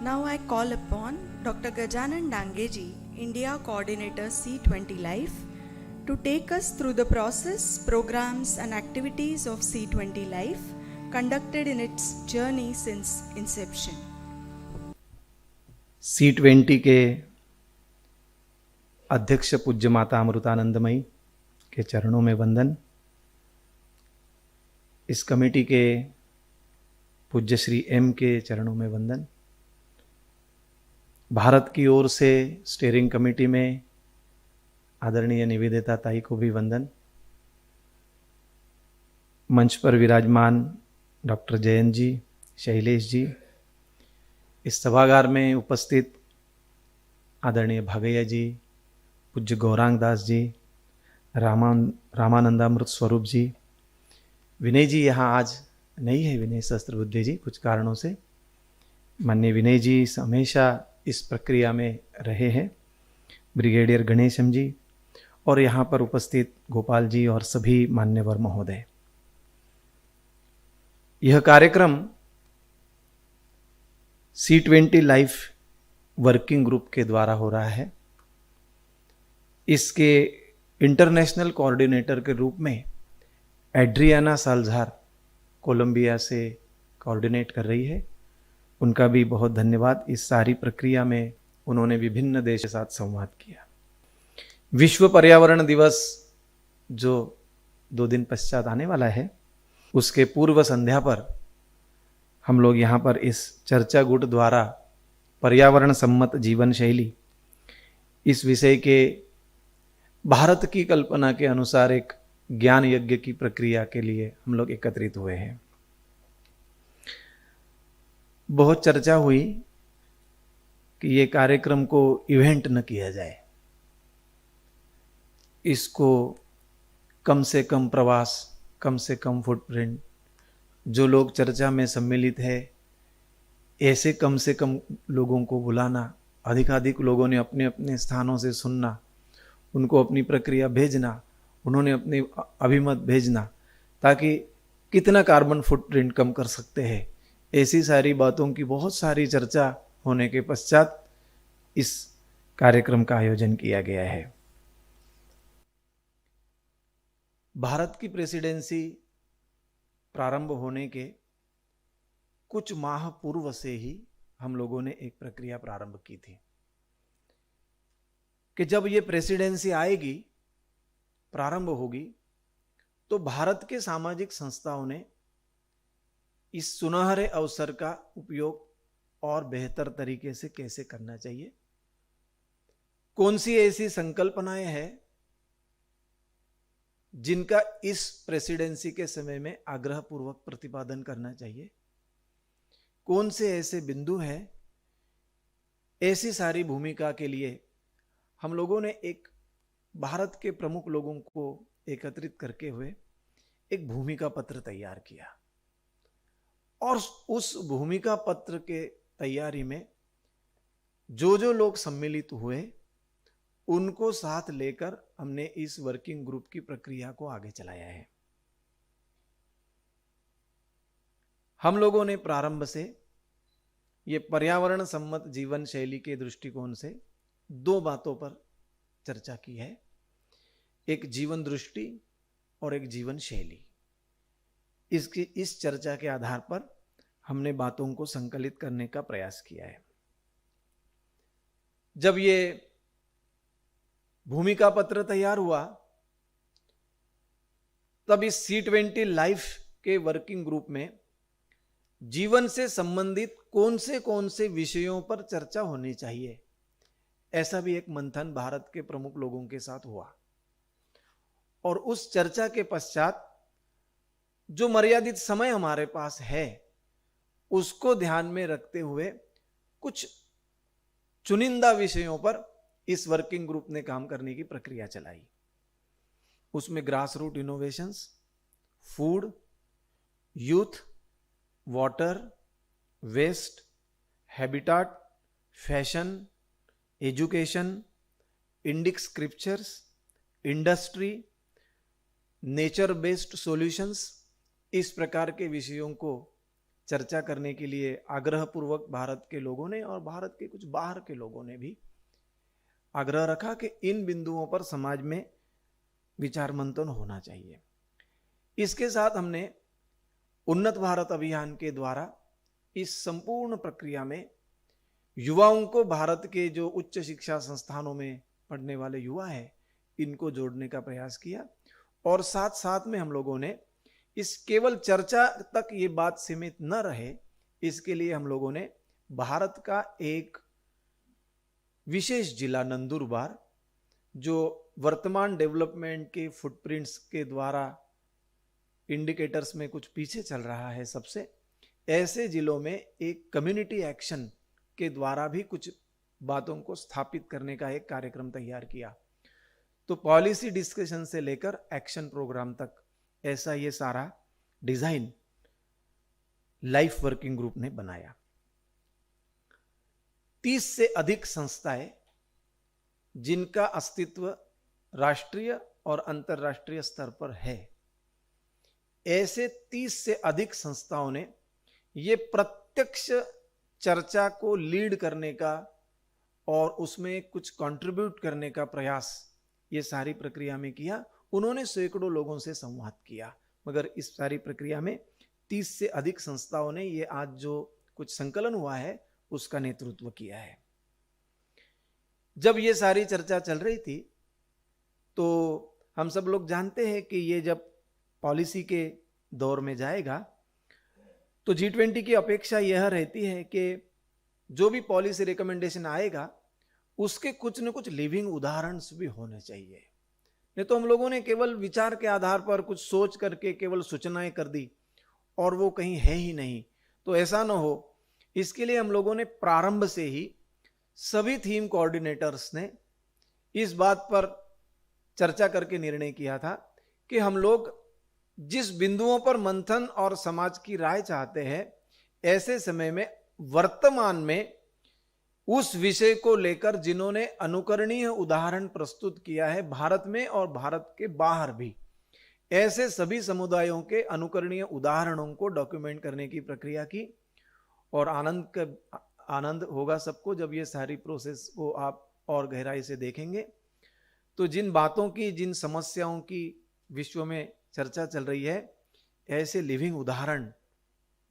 Now I call upon Dr. Gajanan Dangeji, India Coordinator C20 Life, to take us through the process, programs and activities of C20 Life conducted in its journey since inception. C20 के अध्यक्ष पूज्य माता अमृतानंदमयी के चरणों में वंदन। इस committee के पूज्य श्री एम के चरणों में वंदन। भारत की ओर से स्टीयरिंग कमेटी में आदरणीय निवेदिता ताई को भी वंदन। मंच पर विराजमान डॉक्टर जयंत जी, शैलेश जी, इस सभागार में उपस्थित आदरणीय भागैया जी, पूज्य गौरांग दास जी, रामानंदामृत स्वरूप जी, विनय जी यहाँ आज नहीं है, विनय सहस्त्रबुद्धे जी कुछ कारणों से। माननीय विनय जी हमेशा इस प्रक्रिया में रहे हैं। ब्रिगेडियर गणेशम जी और यहाँ पर उपस्थित गोपाल जी और सभी मान्यवर महोदय। यह कार्यक्रम C20 लाइफ वर्किंग ग्रुप के द्वारा हो रहा है। इसके इंटरनेशनल कोऑर्डिनेटर के रूप में एड्रियाना साल्झार कोलंबिया से कोऑर्डिनेट कर रही है। उनका भी बहुत धन्यवाद। इस सारी प्रक्रिया में उन्होंने विभिन्न देश के साथ संवाद किया। विश्व पर्यावरण दिवस जो 2 दिन पश्चात आने वाला है, उसके पूर्व संध्या पर हम लोग यहाँ पर इस चर्चा गुट द्वारा पर्यावरण सम्मत जीवन शैली, इस विषय के भारत की कल्पना के अनुसार एक ज्ञान यज्ञ की प्रक्रिया के लिए हम लोग एकत्रित हुए हैं। बहुत चर्चा हुई कि ये कार्यक्रम को इवेंट न किया जाए, इसको कम से कम प्रवास, कम से कम फुटप्रिंट, जो लोग चर्चा में सम्मिलित है ऐसे कम से कम लोगों को बुलाना, अधिकाधिक लोगों ने अपने अपने स्थानों से सुनना, उनको अपनी प्रक्रिया भेजना, उन्होंने अपने अभिमत भेजना, ताकि कितना कार्बन फुटप्रिंट कम कर सकते हैं, ऐसी सारी बातों की बहुत सारी चर्चा होने के पश्चात इस कार्यक्रम का आयोजन किया गया है। भारत की प्रेसिडेंसी प्रारंभ होने के कुछ माह पूर्व से ही हम लोगों ने एक प्रक्रिया प्रारंभ की थी कि जब ये प्रेसिडेंसी आएगी, प्रारंभ होगी, तो भारत के सामाजिक संस्थाओं ने इस सुनहरे अवसर का उपयोग और बेहतर तरीके से कैसे करना चाहिए, कौन सी ऐसी संकल्पनाएं हैं जिनका इस प्रेसिडेंसी के समय में आग्रहपूर्वक प्रतिपादन करना चाहिए, कौन से ऐसे बिंदु हैं, ऐसी सारी भूमिका के लिए हम लोगों ने एक भारत के प्रमुख लोगों को एकत्रित करके हुए एक भूमिका पत्र तैयार किया। और उस भूमिका पत्र के तैयारी में जो जो लोग सम्मिलित हुए उनको साथ लेकर हमने इस वर्किंग ग्रुप की प्रक्रिया को आगे चलाया है। हम लोगों ने प्रारंभ से ये पर्यावरण सम्मत जीवन शैली के दृष्टिकोण से 2 बातों पर चर्चा की है, एक जीवन दृष्टि और एक जीवन शैली। इस चर्चा के आधार पर हमने बातों को संकलित करने का प्रयास किया है। जब ये भूमिका पत्र तैयार हुआ, तब इस C20 लाइफ के वर्किंग ग्रुप में जीवन से संबंधित कौन से विषयों पर चर्चा होनी चाहिए, ऐसा भी एक मंथन भारत के प्रमुख लोगों के साथ हुआ। और उस चर्चा के पश्चात जो मर्यादित समय हमारे पास है, उसको ध्यान में रखते हुए कुछ चुनिंदा विषयों पर इस वर्किंग ग्रुप ने काम करने की प्रक्रिया चलाई। उसमें grass root innovations, food, youth, water, waste, habitat, fashion, education, Indic scriptures, industry, nature based solutions, इस प्रकार के विषयों को चर्चा करने के लिए आग्रहपूर्वक भारत के लोगों ने और भारत के कुछ बाहर के लोगों ने भी आग्रह रखा कि इन बिंदुओं पर समाज में विचार मंथन होना चाहिए। इसके साथ हमने उन्नत भारत अभियान के द्वारा इस संपूर्ण प्रक्रिया में युवाओं को, भारत के जो उच्च शिक्षा संस्थानों में पढ़ने वाले युवा हैं, इनको जोड़ने का प्रयास किया। और साथ साथ में हम लोगों ने इस केवल चर्चा तक ये बात सीमित न रहे, इसके लिए हम लोगों ने भारत का एक विशेष जिला नंदुरबार, जो वर्तमान डेवलपमेंट के फुटप्रिंट्स के द्वारा इंडिकेटर्स में कुछ पीछे चल रहा है सबसे, ऐसे जिलों में एक कम्युनिटी एक्शन के द्वारा भी कुछ बातों को स्थापित करने का एक कार्यक्रम तैयार किया। तो पॉलिसी डिस्कशन से लेकर एक्शन प्रोग्राम तक ऐसा ये सारा डिजाइन लाइफ वर्किंग ग्रुप ने बनाया। 30 से अधिक संस्थाएं जिनका अस्तित्व राष्ट्रीय और अंतर्राष्ट्रीय स्तर पर है, ऐसे 30 से अधिक संस्थाओं ने ये प्रत्यक्ष चर्चा को लीड करने का और उसमें कुछ कंट्रीब्यूट करने का प्रयास ये सारी प्रक्रिया में किया। उन्होंने सैकड़ों लोगों से संवाद किया, मगर इस सारी प्रक्रिया में 30 से अधिक संस्थाओं ने ये आज जो कुछ संकलन हुआ है उसका नेतृत्व किया है। जब ये सारी चर्चा चल रही थी तो हम सब लोग जानते हैं कि ये जब पॉलिसी के दौर में जाएगा तो G20 की अपेक्षा यह रहती है कि जो भी पॉलिसी रिकमेंडेशन आएगा उसके कुछ न कुछ लिविंग उदाहरण भी होने चाहिए। नहीं तो हम लोगों ने केवल विचार के आधार पर कुछ सोच करके केवल सूचनाएं कर दी और वो कहीं है ही नहीं, तो ऐसा ना हो, इसके लिए हम लोगों ने प्रारंभ से ही सभी थीम कोऑर्डिनेटर्स ने इस बात पर चर्चा करके निर्णय किया था कि हम लोग जिस बिंदुओं पर मंथन और समाज की राय चाहते हैं, ऐसे समय में वर्तमान में उस विषय को लेकर जिन्होंने अनुकरणीय उदाहरण प्रस्तुत किया है भारत में और भारत के बाहर भी, ऐसे सभी समुदायों के अनुकरणीय उदाहरणों को डॉक्यूमेंट करने की प्रक्रिया की। और आनंद होगा सबको जब ये सारी प्रोसेस को आप और गहराई से देखेंगे। तो जिन बातों की, जिन समस्याओं की विश्व में चर्चा चल रही है, ऐसे लिविंग उदाहरण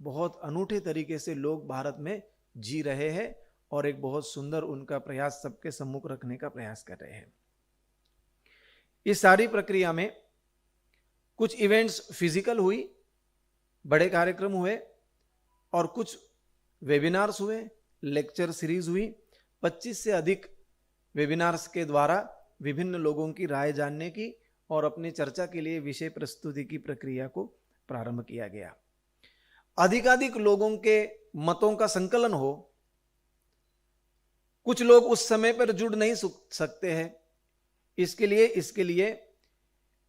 बहुत अनूठे तरीके से लोग भारत में जी रहे हैं और एक बहुत सुंदर उनका प्रयास सबके सम्मुख रखने का प्रयास कर रहे हैं। इस सारी प्रक्रिया में कुछ इवेंट्स फिजिकल हुई, बड़े कार्यक्रम हुए, और कुछ वेबिनार्स हुए, लेक्चर सीरीज हुई। 25 से अधिक वेबिनार्स के द्वारा विभिन्न लोगों की राय जानने की और अपनी चर्चा के लिए विषय प्रस्तुति की प्रक्रिया को प्रारंभ किया गया। अधिकाधिक लोगों के मतों का संकलन हो। कुछ लोग उस समय पर जुड़ नहीं सकते हैं, इसके लिए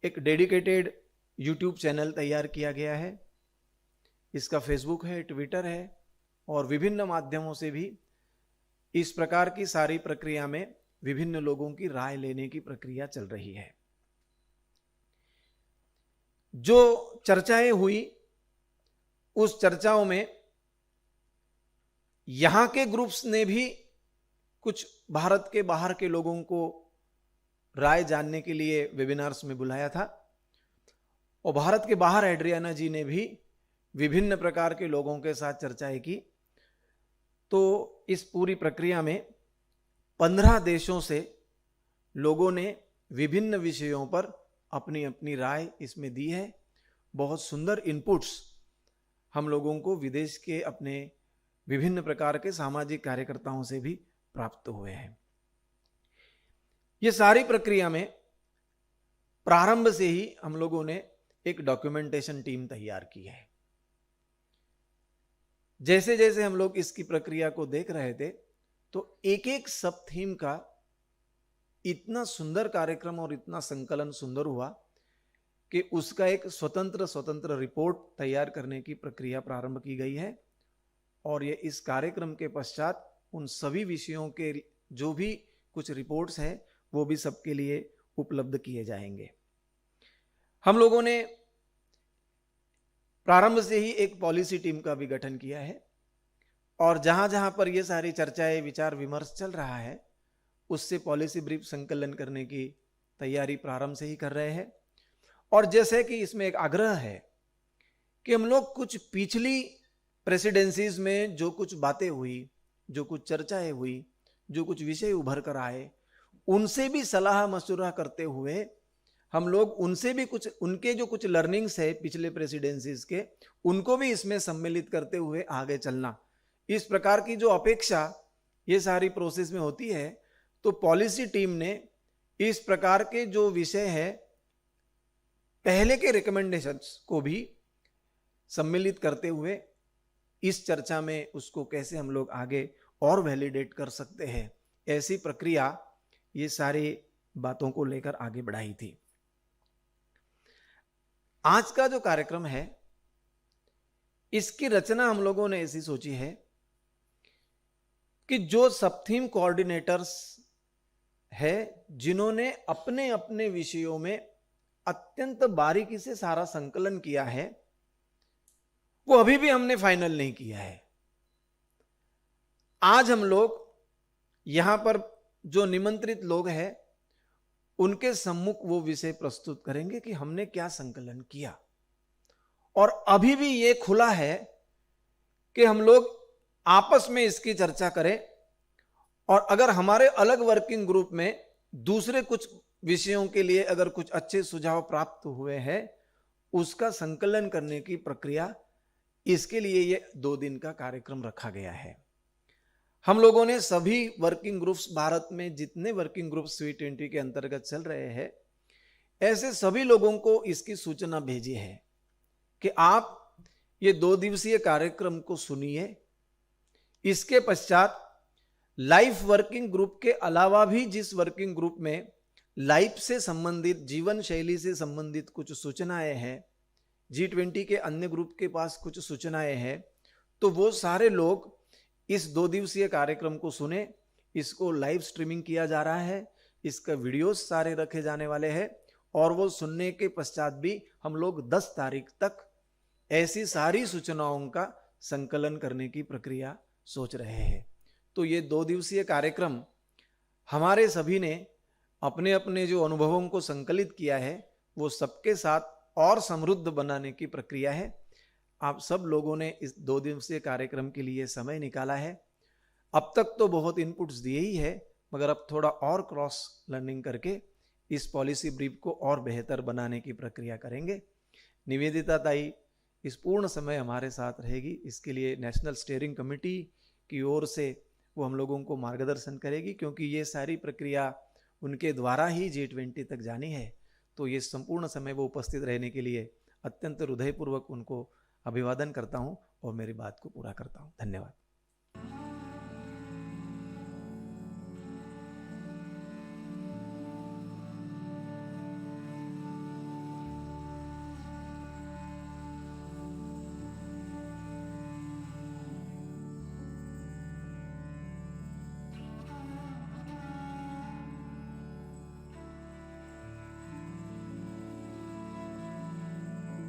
एक डेडिकेटेड यूट्यूब चैनल तैयार किया गया है। इसका फेसबुक है, ट्विटर है और विभिन्न माध्यमों से भी इस प्रकार की सारी प्रक्रिया में विभिन्न लोगों की राय लेने की प्रक्रिया चल रही है। जो चर्चाएं हुई, उस चर्चाओं में यहां के ग्रुप्स ने भी कुछ भारत के बाहर के लोगों को राय जानने के लिए वेबिनार्स में बुलाया था, और भारत के बाहर एड्रियाना जी ने भी विभिन्न प्रकार के लोगों के साथ चर्चाएं की। तो इस पूरी प्रक्रिया में 15 देशों से लोगों ने विभिन्न विषयों पर अपनी अपनी राय इसमें दी है। बहुत सुंदर इनपुट्स हम लोगों को विदेश के अपने विभिन्न प्रकार के सामाजिक कार्यकर्ताओं से भी प्राप्त हुए हैं। ये सारी प्रक्रिया में प्रारंभ से ही हम लोगों ने एक डॉक्यूमेंटेशन टीम तैयार की है। जैसे जैसे हम लोग इसकी प्रक्रिया को देख रहे थे, तो एक एक सब थीम का इतना सुंदर कार्यक्रम और इतना संकलन सुंदर हुआ कि उसका एक स्वतंत्र रिपोर्ट तैयार करने की प्रक्रिया प्रारंभ की गई है। और ये इस कार्यक्रम के पश्चात उन सभी विषयों के जो भी कुछ रिपोर्ट्स हैं वो भी सबके लिए उपलब्ध किए जाएंगे। हम लोगों ने प्रारंभ से ही एक पॉलिसी टीम का भी गठन किया है और जहां जहां पर ये सारी चर्चाएं, विचार विमर्श चल रहा है, उससे पॉलिसी ब्रीफ संकलन करने की तैयारी प्रारंभ से ही कर रहे हैं। और जैसे कि इसमें एक आग्रह है कि हम लोग कुछ पिछली प्रेसिडेंसीज में जो कुछ बातें हुई, जो कुछ चर्चाएं हुई, जो कुछ विषय उभर कर आए, उनसे भी सलाह मशुरा करते हुए हम लोग उनसे भी कुछ, उनके जो कुछ लर्निंग्स है पिछले प्रेसिडेंसीज के, उनको भी इसमें सम्मिलित करते हुए आगे चलना, इस प्रकार की जो अपेक्षा ये सारी प्रोसेस में होती है। तो पॉलिसी टीम ने इस प्रकार के जो विषय है पहले के रिकमेंडेशंस को भी सम्मिलित करते हुए इस चर्चा में उसको कैसे हम लोग आगे और वैलिडेट कर सकते हैं, ऐसी प्रक्रिया ये सारी बातों को लेकर आगे बढ़ाई थी। आज का जो कार्यक्रम है इसकी रचना हम लोगों ने ऐसी सोची है कि जो सब थीम कोऑर्डिनेटर्स है, जिन्होंने अपने अपने विषयों में अत्यंत बारीकी से सारा संकलन किया है, वो अभी भी हमने फाइनल नहीं किया है। आज हम लोग यहां पर जो निमंत्रित लोग हैं उनके सम्मुख वो विषय प्रस्तुत करेंगे कि हमने क्या संकलन किया। और अभी भी ये खुला है कि हम लोग आपस में इसकी चर्चा करें, और अगर हमारे अलग वर्किंग ग्रुप में दूसरे कुछ विषयों के लिए अगर कुछ अच्छे सुझाव प्राप्त हुए हैं, उसका संकलन करने की प्रक्रिया, इसके लिए ये 2 दिन का कार्यक्रम रखा गया है। हम लोगों ने सभी वर्किंग ग्रुप्स, भारत में जितने वर्किंग ग्रुप्स C20 के अंतर्गत चल रहे हैं, ऐसे सभी लोगों को इसकी सूचना भेजी है कि आप ये 2 दिवसीय कार्यक्रम को सुनिए। इसके पश्चात लाइफ वर्किंग ग्रुप के अलावा भी जिस वर्किंग ग्रुप में लाइफ से संबंधित, जीवन शैली से संबंधित कुछ सूचनाएं हैं, G20 के अन्य ग्रुप के पास कुछ सूचनाएं हैं, तो वो सारे लोग इस 2 दिवसीय कार्यक्रम को सुने। इसको लाइव स्ट्रीमिंग किया जा रहा है, इसका वीडियोस सारे रखे जाने वाले हैं, और वो सुनने के पश्चात भी हम लोग 10 तारीख तक ऐसी सारी सूचनाओं का संकलन करने की प्रक्रिया सोच रहे हैं। तो ये 2 दिवसीय कार्यक्रम हमारे सभी ने अपने अपने जो अनुभवों को संकलित किया है, वो सबके साथ और समृद्ध बनाने की प्रक्रिया है। आप सब लोगों ने इस 2 दिवसीय कार्यक्रम के लिए समय निकाला है। अब तक तो बहुत इनपुट्स दिए ही है, मगर अब थोड़ा और क्रॉस लर्निंग करके इस पॉलिसी ब्रीफ को और बेहतर बनाने की प्रक्रिया करेंगे। निवेदिता ताई इस पूर्ण समय हमारे साथ रहेगी। इसके लिए नेशनल स्टीयरिंग कमेटी की ओर से वो हम लोगों को मार्गदर्शन करेगी, क्योंकि ये सारी प्रक्रिया उनके द्वारा ही G20 तक जानी है। तो ये संपूर्ण समय वो उपस्थित रहने के लिए अत्यंत हृदयपूर्वक उनको अभिवादन करता हूँ और मेरी बात को पूरा करता हूँ। धन्यवाद।